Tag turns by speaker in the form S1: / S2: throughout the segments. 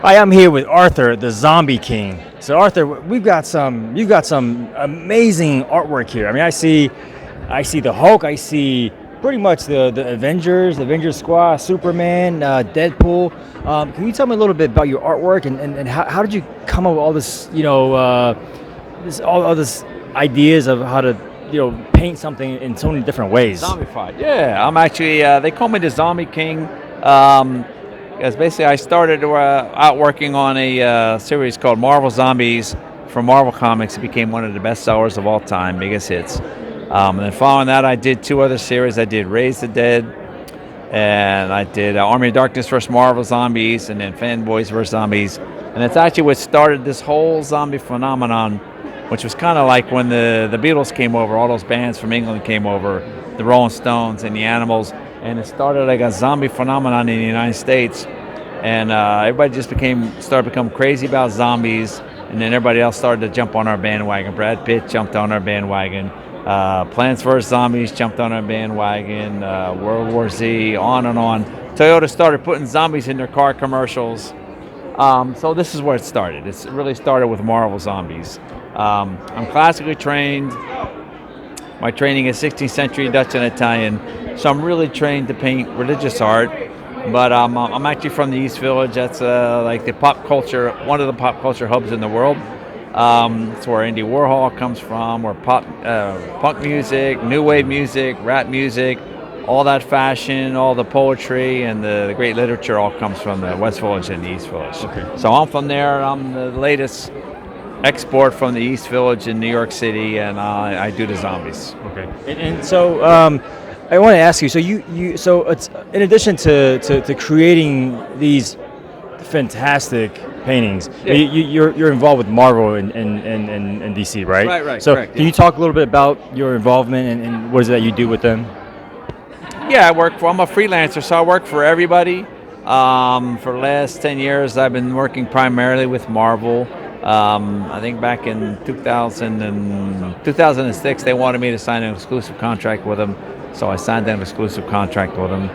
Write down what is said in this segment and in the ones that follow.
S1: Hi, I'm here with Arthur, the Zombie King. So, Arthur, you've got some amazing artwork here. I mean, I see the Hulk, I see pretty much the Avengers Squad, Superman, Deadpool. Can you tell me a little bit about your artwork and how did you come up with all this, all this ideas of how to, paint something in so many different ways?
S2: Zombified. Yeah, I'm actually. They call me the Zombie King. Because basically, I started out working on a series called Marvel Zombies from Marvel Comics. It became one of the best sellers of all time, biggest hits. And then following that, I did two other series. I did Raise the Dead, and I did Army of Darkness vs. Marvel Zombies, and then Fanboys vs. Zombies. And it's actually what started this whole zombie phenomenon, which was kind of like when the Beatles came over, all those bands from England came over, the Rolling Stones and the Animals, and it started like a zombie phenomenon in the United States. And everybody just started becoming crazy about zombies, and then everybody else started to jump on our bandwagon. Brad Pitt jumped on our bandwagon. Plants vs. Zombies jumped on our bandwagon. World War Z, on and on. Toyota started putting zombies in their car commercials. So this is where it started. It really started with Marvel Zombies. I'm classically trained. My training is 16th century Dutch and Italian, so I'm really trained to paint religious art. But I'm actually from the East Village. That's like the pop culture, one of the pop culture hubs in the world. It's where Andy Warhol comes from, where punk music, new wave music, rap music, all that fashion, all the poetry, and the great literature all comes from the West Village and the East Village. Okay. So I'm from there. I'm the latest export from the East Village in New York City, and I do the zombies.
S1: Okay. And so I want to ask you. So it's in addition to creating these fantastic paintings,
S2: yeah.
S1: you're involved with Marvel and DC, right?
S2: Right.
S1: So
S2: correct,
S1: can you talk a little bit about your involvement and what is it that you do with them?
S2: Yeah, I'm a freelancer, so I work for everybody. For the last 10 years, I've been working primarily with Marvel. I think back in 2006, they wanted me to sign an exclusive contract with them, so I signed an exclusive contract with them.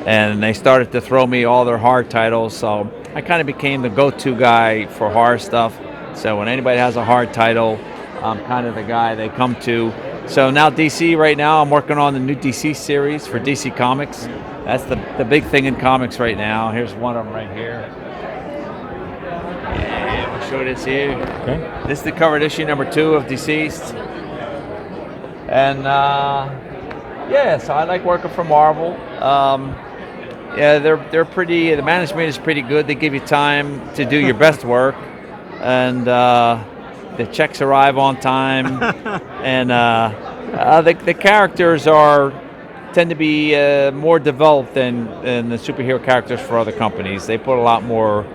S2: And they started to throw me all their horror titles, so I kind of became the go-to guy for horror stuff. So when anybody has a horror title, I'm kind of the guy they come to. So now DC right now, I'm working on the new DC series for DC Comics. That's the big thing in comics right now. Here's one of them right here. Yeah, I'll show this here.
S1: Okay.
S2: This is the cover issue number 2 of Deceased. And so I like working for Marvel. Yeah, they're pretty. The management is pretty good. They give you time to do your best work, and the checks arrive on time, and the characters tend to be more developed than the superhero characters for other companies. They put a lot more,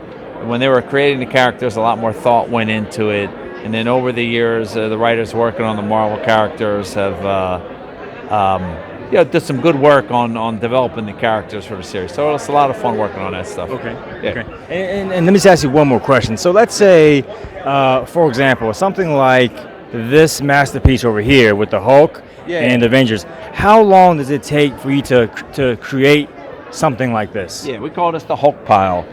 S2: when they were creating the characters, a lot more thought went into it. And then over the years, the writers working on the Marvel characters have did some good work on developing the characters for the series. So it's a lot of fun working on that stuff.
S1: Okay.
S2: Yeah.
S1: Okay. And let me just ask you one more question. So let's say, for example, something like this masterpiece over here with the Hulk and Avengers. How long does it take for you to create something like this?
S2: Yeah, we call this the Hulk pile.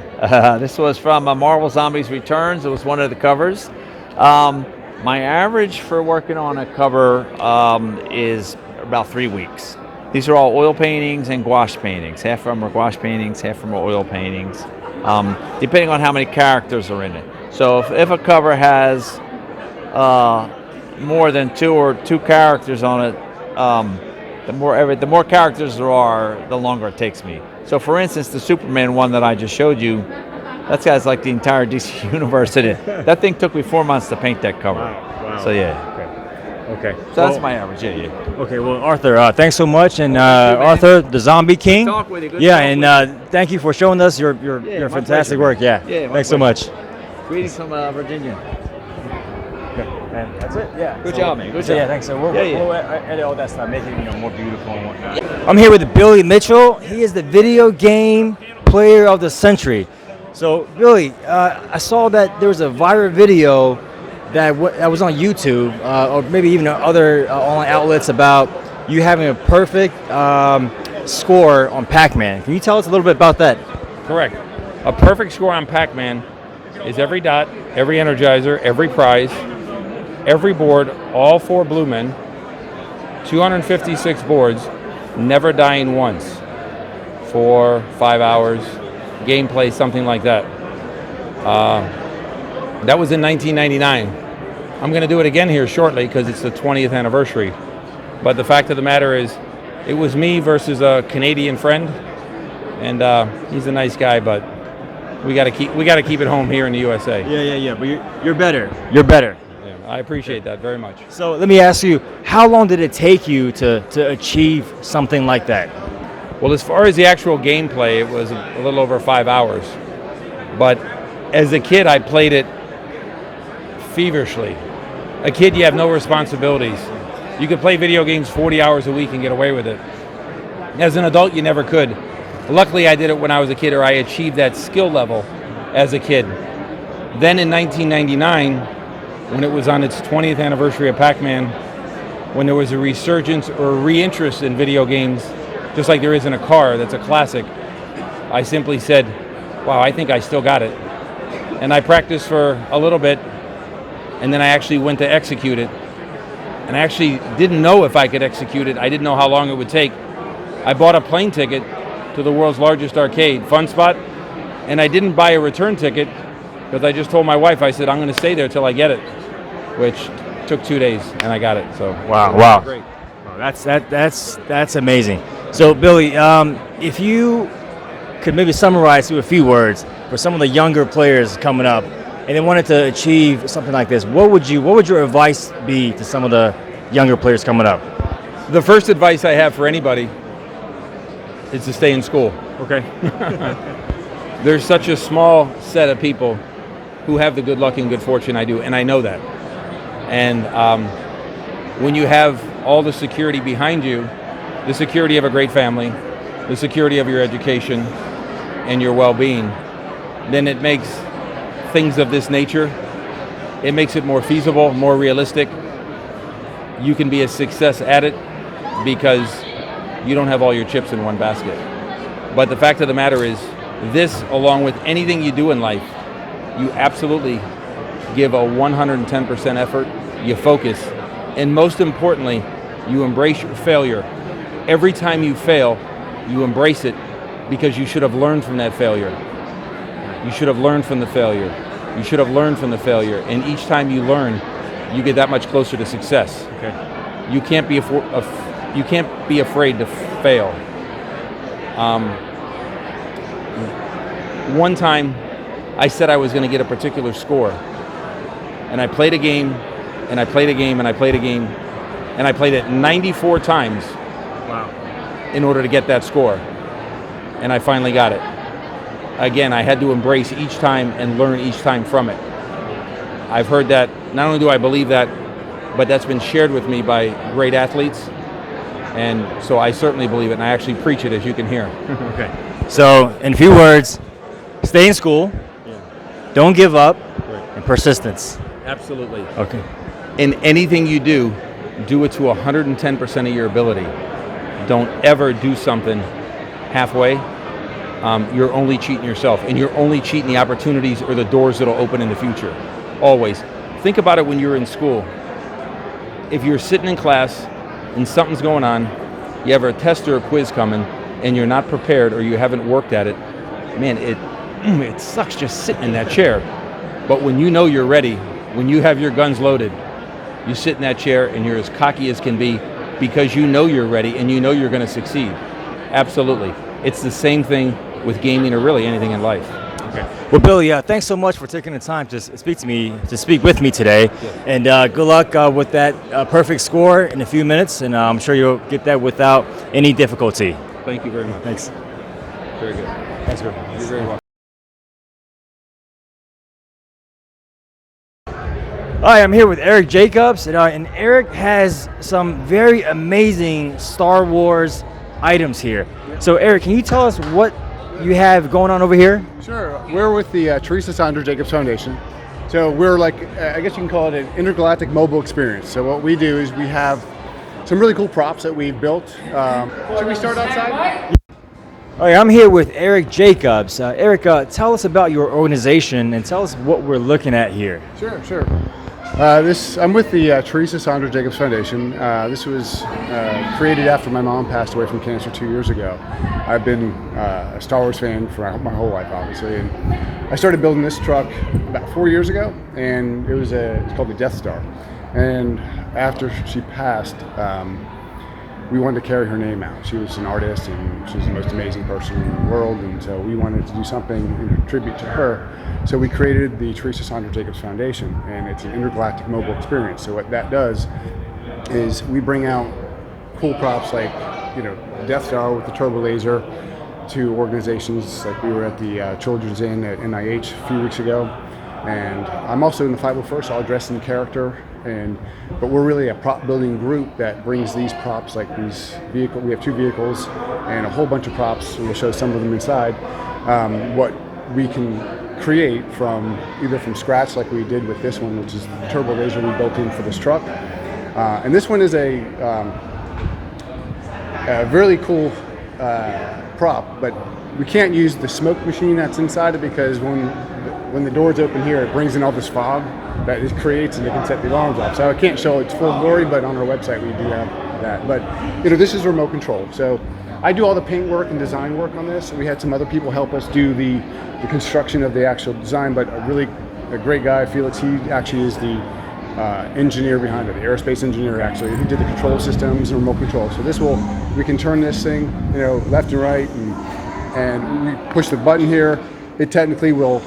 S2: This was from Marvel Zombies Returns. It was one of the covers. My average for working on a cover is about 3 weeks. These are all oil paintings and gouache paintings. Half of them are gouache paintings, half of them are oil paintings, depending on how many characters are in it. So if a cover has more than two characters on it, the more characters there are, the longer it takes me. So for instance, the Superman one that I just showed you, that guy's like the entire DC universe in it. That thing took me 4 months to paint that cover.
S1: Wow.
S2: So yeah.
S1: Okay.
S2: So that's my average. Yeah.
S1: Okay. Well, Arthur, thanks so much, and Arthur, the Zombie King.
S2: Good talk with you. Good
S1: yeah,
S2: talk
S1: and
S2: with
S1: thank you for showing us your fantastic work. Yeah. Thanks so much.
S2: Greetings from Virginia.
S1: Okay. And that's it. Yeah.
S2: Good job, man. Good job.
S1: Yeah. Thanks. So we'll edit all that stuff, make it more beautiful and whatnot. I'm here with Billy Mitchell. He is the video game player of the century. So Billy, I saw that there was a viral video that was on YouTube, or maybe even other online outlets, about you having a perfect score on Pac-Man. Can you tell us a little bit about that?
S3: Correct. A perfect score on Pac-Man is every dot, every energizer, every prize, every board, all 4 blue men, 256 boards, never dying once. 4, 5 hours, gameplay, something like that. That was in 1999. I'm going to do it again here shortly because it's the 20th anniversary. But the fact of the matter is, it was me versus a Canadian friend, and he's a nice guy, but we got to keep it home here in the USA.
S1: Yeah. But you're better. You're better.
S3: Yeah, I appreciate that very much.
S1: So let me ask you, how long did it take you to achieve something like that?
S3: Well, as far as the actual gameplay, it was a little over 5 hours. But as a kid, I played it feverishly. A kid, you have no responsibilities. You could play video games 40 hours a week and get away with it. As an adult, you never could. Luckily, I did it when I was a kid, or I achieved that skill level as a kid. Then in 1999, when it was on its 20th anniversary of Pac-Man, when there was a resurgence or a reinterest in video games, just like there is in a car that's a classic, I simply said, wow, I think I still got it. And I practiced for a little bit, and then I actually went to execute it. And I actually didn't know if I could execute it. I didn't know how long it would take. I bought a plane ticket to the world's largest arcade, Fun Spot, and I didn't buy a return ticket because I just told my wife, I said, I'm going to stay there till I get it, which took 2 days, and I got it. So
S1: Wow.
S3: great.
S1: Oh, that's amazing. So Billy, if you could maybe summarize through a few words for some of the younger players coming up, and they wanted to achieve something like this, what would your advice be to some of the younger players coming up?
S3: The first advice I have for anybody is to stay in school.
S1: Okay.
S3: There's such a small set of people who have the good luck and good fortune I do, and I know that. And when you have all the security behind you, the security of a great family, the security of your education, and your well-being, then it makes things of this nature, it makes it more feasible, more realistic. You can be a success at it because you don't have all your chips in one basket. But the fact of the matter is, this, along with anything you do in life, you absolutely give a 110% effort, you focus, and most importantly, you embrace your failure. Every time you fail, you embrace it because you should have learned from that failure. You should have learned from the failure. You should have learned from the failure. And each time you learn, you get that much closer to success.
S1: Okay.
S3: You can't be afraid to fail. One time, I said I was going to get a particular score, and I played a game, and I played a game, and I played a game, and I played it 94 times.
S1: Wow.
S3: In order to get that score, and I finally got it. Again, I had to embrace each time and learn each time from it. I've heard that. Not only do I believe that, but that's been shared with me by great athletes. And so I certainly believe it, and I actually preach it, as you can hear.
S1: Okay. So, in a few words, stay in school, don't give up, and persistence.
S3: Absolutely.
S1: Okay.
S3: In anything you do it to 110% of your ability. Don't ever do something halfway. You're only cheating yourself, and you're only cheating the opportunities or the doors that'll open in the future. Always. Think about it when you're in school. If you're sitting in class and something's going on, you have a test or a quiz coming, and you're not prepared or you haven't worked at it, man, it sucks just sitting in that chair. But when you know you're ready, when you have your guns loaded, you sit in that chair and you're as cocky as can be because you know you're ready and you know you're going to succeed. Absolutely. It's the same thing with gaming or really anything in life.
S1: Okay. Well, Billy, thanks so much for taking the time to speak with me today.
S3: Yeah.
S1: And good luck with that perfect score in a few minutes, and I'm sure you'll get that without any difficulty.
S3: Thank you very much.
S1: Thanks.
S3: Very good.
S1: Thanks, bro.
S3: You're very welcome.
S1: Hi, I'm here with Eric Jacobs, and Eric has some very amazing Star Wars items here. So, Eric, can you tell us what you have going on over here?
S4: Sure. We're with the Teresa Sandra Jacobs Foundation. So we're like, I guess you can call it an intergalactic mobile experience. So what we do is we have some really cool props that we've built. Should we start outside?
S1: All right, I'm here with Eric Jacobs. Eric, tell us about your organization and tell us what we're looking at here.
S4: Sure. I'm with the Teresa Sandra Jacobs Foundation. This was created after my mom passed away from cancer 2 years ago. I've been a Star Wars fan for my whole life, obviously, and I started building this truck about 4 years ago, and it's called the Death Star. And after she passed, we wanted to carry her name out. She was an artist, and she was the most amazing person in the world, and so we wanted to do something in tribute to her. So we created the Teresa Sandra Jacobs Foundation, and it's an intergalactic mobile experience. So what that does is we bring out cool props like, Death Star with the turbo laser to organizations like we were at the Children's Inn at NIH a few weeks ago. And I'm also in the 501st, all dressed in character. But we're really a prop building group that brings these props, like these vehicles. We have 2 vehicles and a whole bunch of props, and we'll show some of them inside. What we can create either from scratch, like we did with this one, which is the turbo laser we built in for this truck. And this one is a really cool prop, but we can't use the smoke machine that's inside it because when the doors open here, it brings in all this fog that it creates, and it can set the alarms off. So I can't show its full glory, but on our website we do have that. But this is remote control. So I do all the paint work and design work on this. We had some other people help us do the construction of the actual design, but a great guy, Felix, he actually is the engineer behind it, the aerospace engineer actually. He did the control systems and remote control. So we can turn this thing, left and right, and we push the button here. It technically will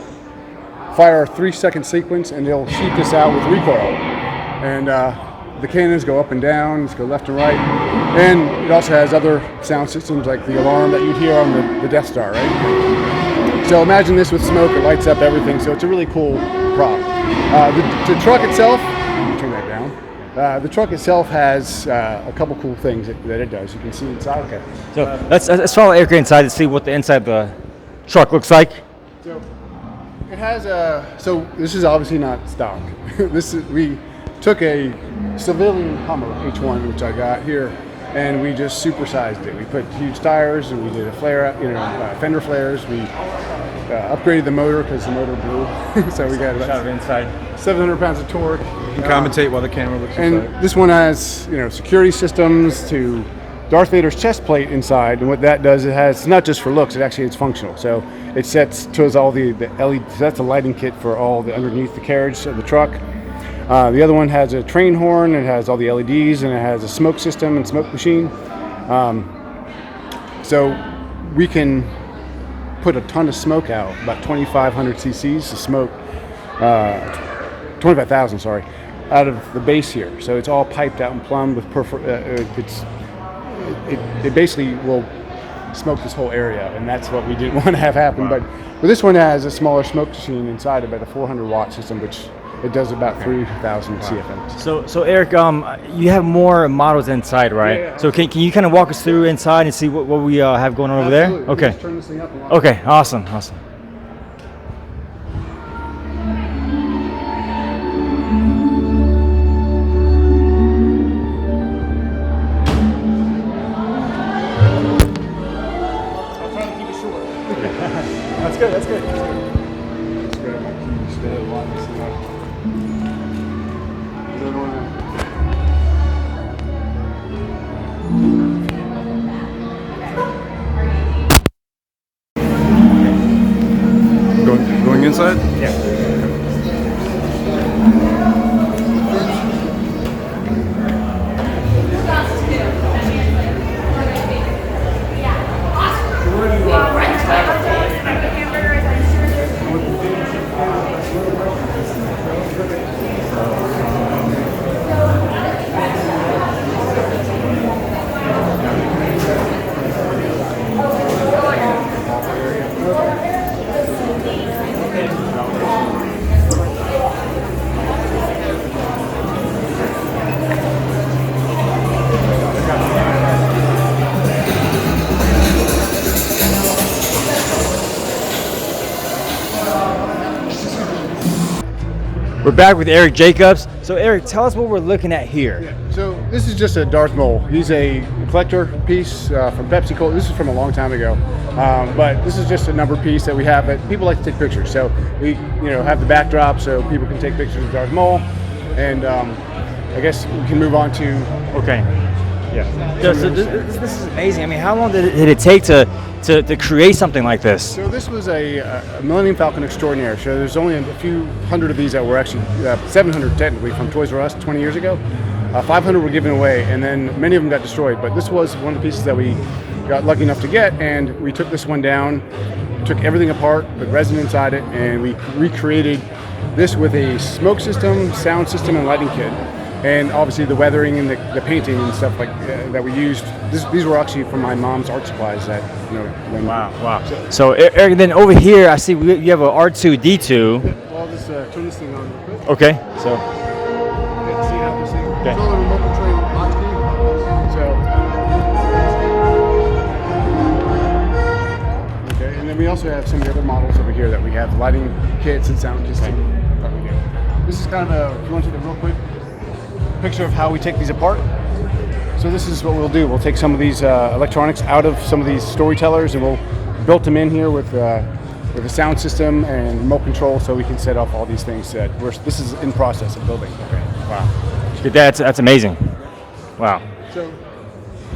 S4: fire a 3-second sequence, and they'll shoot this out with recoil. And the cannons go up and down, go left and right. And it also has other sound systems like the alarm that you'd hear on the Death Star, right? So imagine this with smoke, it lights up everything. So it's a really cool prop. The truck itself, let me turn that down. The truck itself has a couple cool things that it does. You can see inside.
S1: Okay. So let's follow Eric inside to see what the inside of the truck looks like.
S4: So it has so this is obviously not stock. We took a civilian Hummer H1, which I got here, and we just supersized it. We put huge tires, and we did a fender flares. We upgraded the motor because the motor blew. So we got about
S1: inside
S4: 700 pounds of torque.
S3: You can commentate while the camera looks
S4: and
S3: inside.
S4: This one has security systems to Darth Vader's chest plate inside, and what that does, it's not just for looks, it's functional. So it sets to all the LED, that's a lighting kit for all the underneath the carriage of the truck. The other one has a train horn, it has all the LEDs, and it has a smoke system and smoke machine. So we can put a ton of smoke out, about 2,500 cc's of smoke, 25,000, sorry, out of the base here. So it's all piped out and plumbed with it basically will smoke this whole area, and that's what we didn't want to have happen. Wow. But this one has a smaller smoke machine inside, about a 400-watt system, which it does about 3,000 CFM.
S1: So Eric, you have more models inside, right?
S4: Yeah.
S1: So can you kind of walk us through inside and see what we have going on over there?
S4: Absolutely.
S1: Okay.
S4: Just turn this thing up and watch.
S1: Okay. Awesome. That's good.
S3: Going inside?
S1: Yeah. We're back with Eric Jacobs. So Eric, tell us what we're looking at here.
S4: Yeah. So This is just a Darth Maul. He's a collector piece from Pepsi Cola. This is from a long time ago, but this is just a number piece that we have. But people like to take pictures, so we have the backdrop so people can take pictures of Darth Maul, and I guess we can move on to.
S1: Okay. Yeah. So this is amazing. I mean, how long did it take to create something like this?
S4: So this was a Millennium Falcon Extraordinaire. So there's only a few hundred of these that were actually 700 technically from Toys R Us 20 years ago. 500 were given away, and then many of them got destroyed. But this was one of the pieces that we got lucky enough to get, and we took this one down, took everything apart, put resin inside it, and we recreated this with a smoke system, sound system, and lighting kit. And obviously the weathering and the painting and stuff like that we used. These were actually from my mom's art supplies. That
S1: Wow. So Eric, then over here I see you have a R2D2.
S4: Well, I'll just turn this thing on real quick.
S1: Okay. So.
S4: See how this thing.
S1: Okay.
S4: It's all a remote control hotkey. So. Okay, and then we also have some of the other models over here that we have lighting kits and sound kits. This is kind of a. If you want to take a real quick picture of how we take these apart. So this is what we'll do. We'll take some of these electronics out of some of these storytellers, and we'll build them in here with a sound system and remote control, so we can set off all these things. This is in process of building. Okay.
S1: Wow. That's amazing. Wow.
S4: So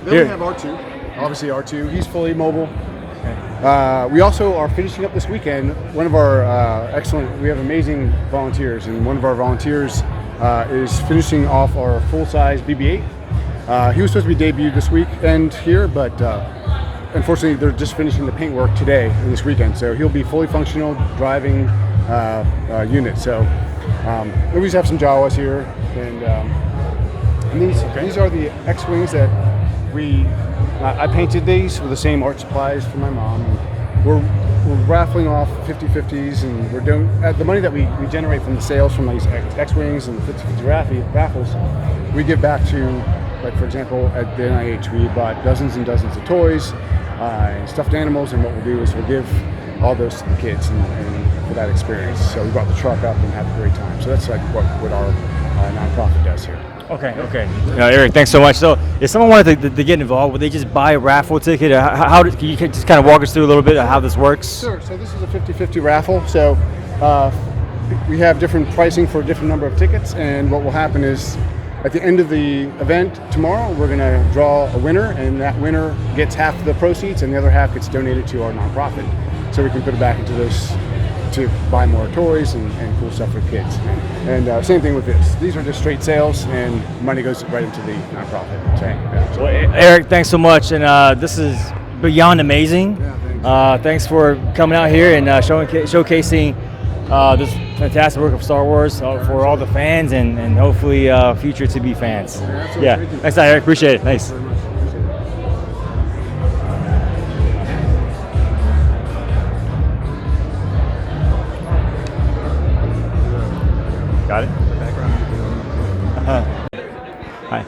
S4: then we have R2. Obviously R2. He's fully mobile. We also are finishing up this weekend. One of our we have amazing volunteers, and one of our volunteers is finishing off our full-size BB-8. He was supposed to be debuted this weekend here, but unfortunately they're just finishing the paintwork today and this weekend, so he'll be fully functional driving unit. So we just have some Jawas here, and these are the X-Wings that I painted these with the same art supplies from my mom. And we're raffling off 50/50s, and we're doing the money that we generate from the sales from these X-Wings and 50/50 raffles. We give back to, like for example, at the NIH, we bought dozens and dozens of toys, and stuffed animals, and what we'll do is we'll give all those to the kids and for that experience. So we brought the truck up and had a great time. So that's like what our nonprofit does here.
S1: Okay. Eric, thanks so much. So if someone wanted to get involved, would they just buy a raffle ticket? Can you just kind of walk us through a little bit of how this works?
S4: Sure. So this is a 50/50 raffle. So we have different pricing for a different number of tickets, and what will happen is at the end of the event tomorrow, we're going to draw a winner, and that winner gets half the proceeds, and the other half gets donated to our nonprofit, so we can put it back into this to buy more toys and cool stuff for kids. And same thing with this. These are just straight sales, and money goes right into the nonprofit.
S1: Okay. Well, Eric, thanks so much, and this is beyond amazing.
S4: Yeah,
S1: thanks for coming out here and showcasing this fantastic work of Star Wars for all the fans and hopefully future to be fans. Yeah. Thanks, Eric. Appreciate it. Thanks. Got it? Hi.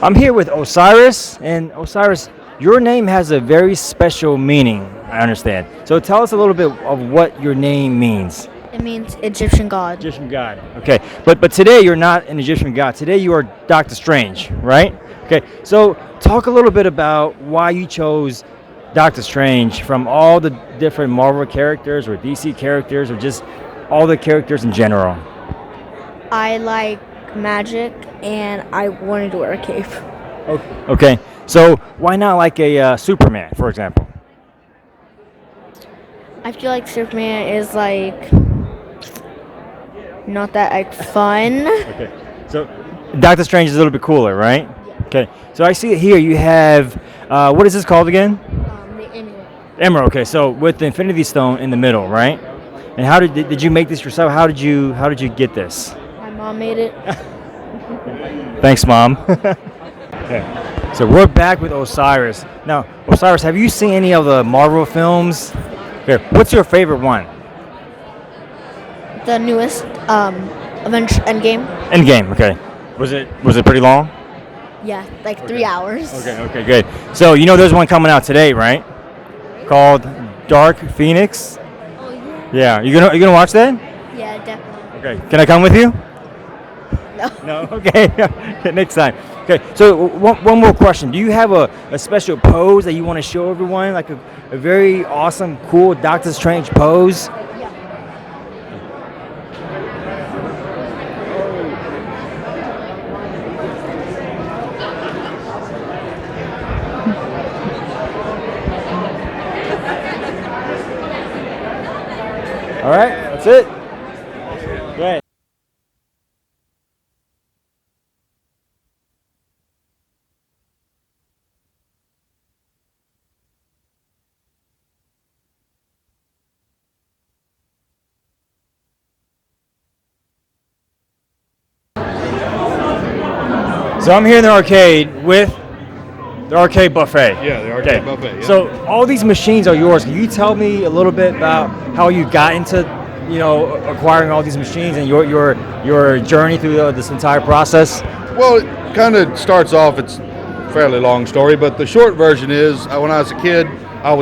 S1: I'm here with Osiris, and Osiris, your name has a very special meaning, I understand. So tell us a little bit of what your name means.
S5: It means Egyptian god.
S1: Egyptian god. Okay. But today you're not an Egyptian god. Today you are Doctor Strange, right? Okay. So talk a little bit about why you chose Doctor Strange from all the different Marvel characters or DC characters or just all the characters in general.
S5: I like magic, and I wanted to wear a cape.
S1: Okay. So why not like a Superman, for example?
S5: I feel like Superman is like not that like fun.
S1: Okay. So Doctor Strange is a little bit cooler, right?
S5: Yeah.
S1: Okay. So I see it here. You have what is this called again?
S5: The Emerald.
S1: Emerald. Okay. So with the Infinity Stone in the middle, right? And how did you make this yourself? How did you get this?
S5: My mom made it.
S1: Thanks, Mom. Okay. So we're back with Osiris. Now, Osiris, have you seen any of the Marvel films? Okay. What's your favorite one?
S5: The newest Avengers Endgame.
S1: Endgame. Okay. Was it pretty long?
S5: Yeah, like 3 hours.
S1: Okay, good. So you know there's one coming out today, right? Called Dark Phoenix.
S5: Oh yeah.
S1: Yeah. You gonna watch that?
S5: Yeah, definitely.
S1: Okay. Can I come with you?
S5: No.
S1: No. Okay. Next time. Okay, so one more question. Do you have a special pose that you want to show everyone, like a very awesome, cool Doctor Strange pose? All right, that's it. Great. So I'm here in the arcade with the arcade buffet.
S6: Yeah, the arcade buffet. Yeah.
S1: So all these machines are yours. Can you tell me a little bit about how you got into, acquiring all these machines and your journey through this entire process?
S6: Well, it kind of starts off. It's a fairly long story, but the short version is when I was a kid, I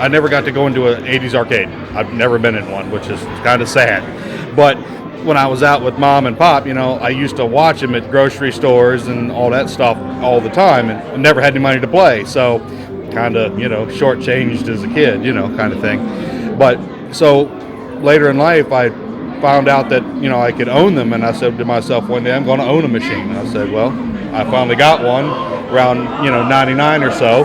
S6: never got to go into an 80s arcade. I've never been in one, which is kind of sad. But when I was out with Mom and Pop, I used to watch them at grocery stores and all that stuff all the time, and never had any money to play. So kind of, shortchanged as a kid, kind of thing. But so later in life, I found out that, I could own them, and I said to myself one day, I'm going to own a machine. And I said, well, I finally got one around, 99 or so.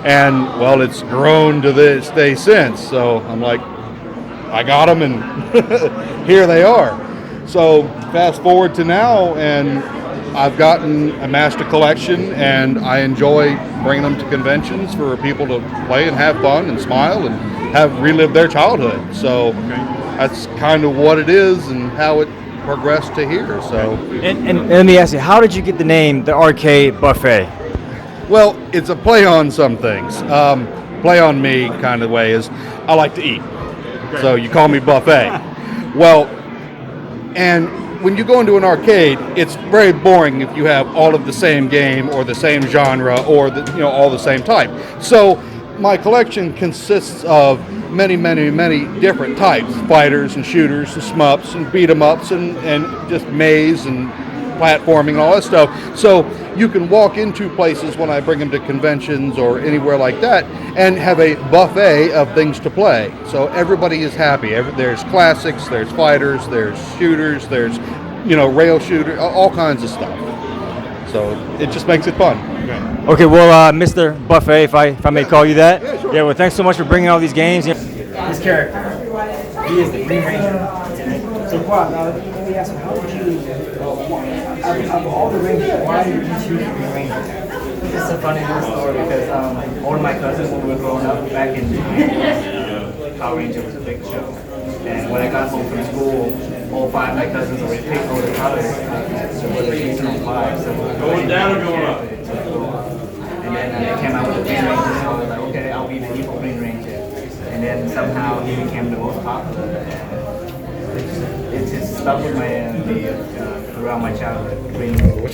S6: And, well, it's grown to this day since. So I'm like, I got them, and here they are. So fast forward to now, and I've gotten a master collection, and I enjoy bringing them to conventions for people to play and have fun and smile and have relived their childhood. So that's kind of what it is and how it progressed to here. So
S1: and let me ask you, how did you get the name the Arcade Buffet?
S6: Well, it's a play on some things. Play on me kind of way is I like to eat. So you call me buffet. Well, and when you go into an arcade, it's very boring if you have all of the same game or the same genre or all the same type. So my collection consists of many, many, many different types: fighters and shooters and shmups and beat 'em ups and just maze and platforming and all that stuff. So you can walk into places when I bring them to conventions or anywhere like that and have a buffet of things to play. So everybody is happy. There's classics, there's fighters, there's shooters, there's rail shooter, all kinds of stuff. So it just makes it fun.
S1: Okay, well, Mr. Buffet, if I may call you that. Yeah, sure. Yeah, well, thanks so much for bringing all these games. His character, he is the Green Ranger. So, Quad, let me ask you, how did you, of all the Rangers, why did you choose the Green Ranger?
S7: It's a funny little story because all of my cousins, when we were growing up back in Power Ranger was a big show. And when I got home from school, all 5 of my cousins already picked all the colors. So it was a regional 5. So going down or going up? And then they came out with the Green Ranger, so I was like, okay, I'll be the evil Green Ranger. And then somehow he became the most popular. And it just stuck with throughout my childhood. Green green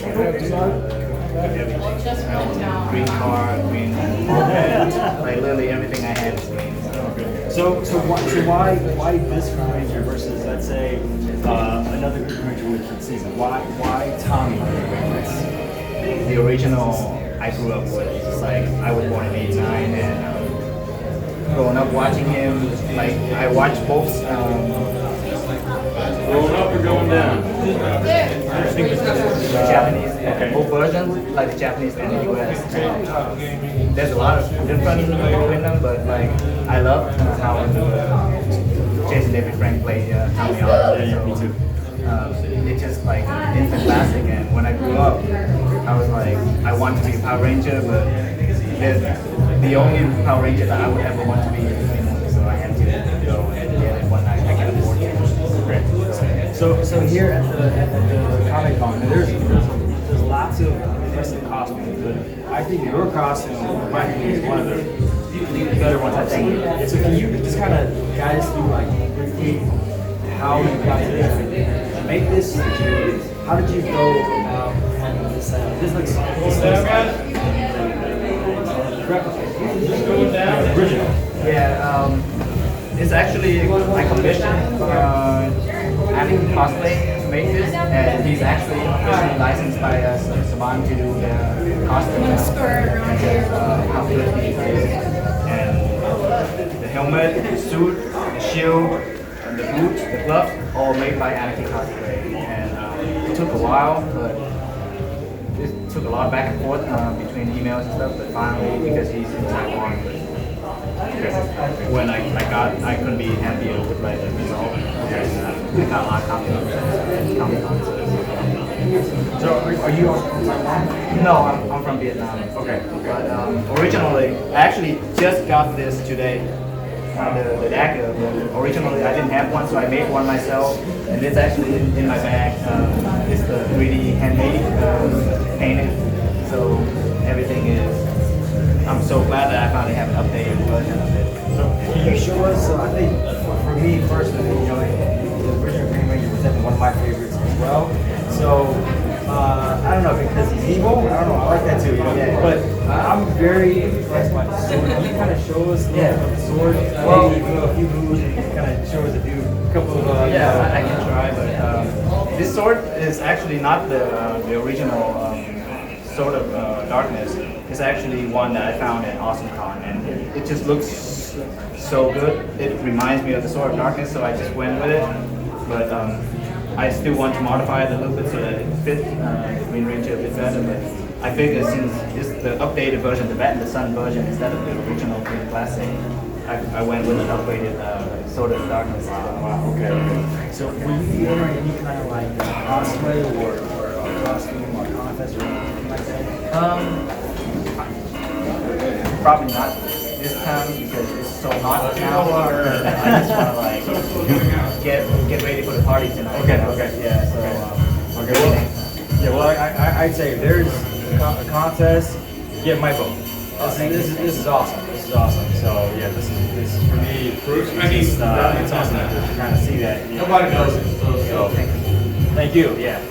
S7: car, green moped, like literally everything I had is green.
S1: So why this Green Ranger versus, let's say, another Green Ranger with season? Why Tommy?
S7: The original I grew up with. It's like I was born in '89, and growing up watching him, like I watched both.
S3: Going up or going down?
S7: I think it's the Japanese, both versions, like the Japanese and the US. There's a lot of difference between them, but like I love how Jason David Frank played Tommy Oliver. Yeah, me too. It's just like instant classic, and when I grew up, I was like, I want to be a Power Ranger, but the only Power Ranger that I would ever want to be is Green Ranger, so I had to go and get it one night. I can afford it.
S1: So here at the Comicon, there's lots of impressive costumes, but I think your costume might be one of the better ones I've seen. So can you just kind of guide us through how you got to make this? How did you go about having this? This looks original.
S7: Yeah, it's actually my commission. I think cosplay to make this, and he's actually officially licensed by Saban to do the costume now. And how good he is. And the helmet, the suit, the shield, and the boots, the gloves, all made by Anarchy Cosplay. And it took a while, but it took a lot of back and forth between emails and stuff, but finally, because he's in Taiwan, when I couldn't be happier with like the result. I got a lot of confidence at Comicon.
S1: So are you from Taiwan?
S7: No, I'm from Vietnam.
S1: Okay.
S7: But originally, I actually just got this today. The dagger. But originally, I didn't have one, so I made one myself, and it's actually in my bag. It's the 3D handmade, painted. So everything is. I'm so glad that I finally have an updated version of it.
S1: So can you show us? I think for me personally, the original Green Ranger was definitely one of my favorites as well. So I don't know because he's evil. I don't know. I like that too. But I'm very impressed by the sword. Can you kind of show us the sword?
S7: Well,
S1: maybe a few moves and kind of show us a couple of.
S7: I can try. But this sword is actually not the original sword of darkness. It's actually one that I found at AwesomeCon, and it just looks so good. It reminds me of the Sword of Darkness, so I just went with it. But I still want to modify it a little bit so that it fits the Green Ranger a bit better. But I figured since it's the updated version, the Bat and the Sun version, instead of the original Green Classic, I went with an upgraded Sword of Darkness.
S1: Wow. Okay. So were you entering any kind of like cosplay or costume or contest or anything like that?
S7: Probably not this time because it's so hot now. I just want to like get ready for the party tonight.
S1: Okay.
S7: Yeah. So
S1: Yeah. Well, I'd say if there's a contest, get my vote. This is awesome. This is awesome. So yeah, this is for me. It's awesome to kind of see that. Nobody knows it. So thank you. Yeah.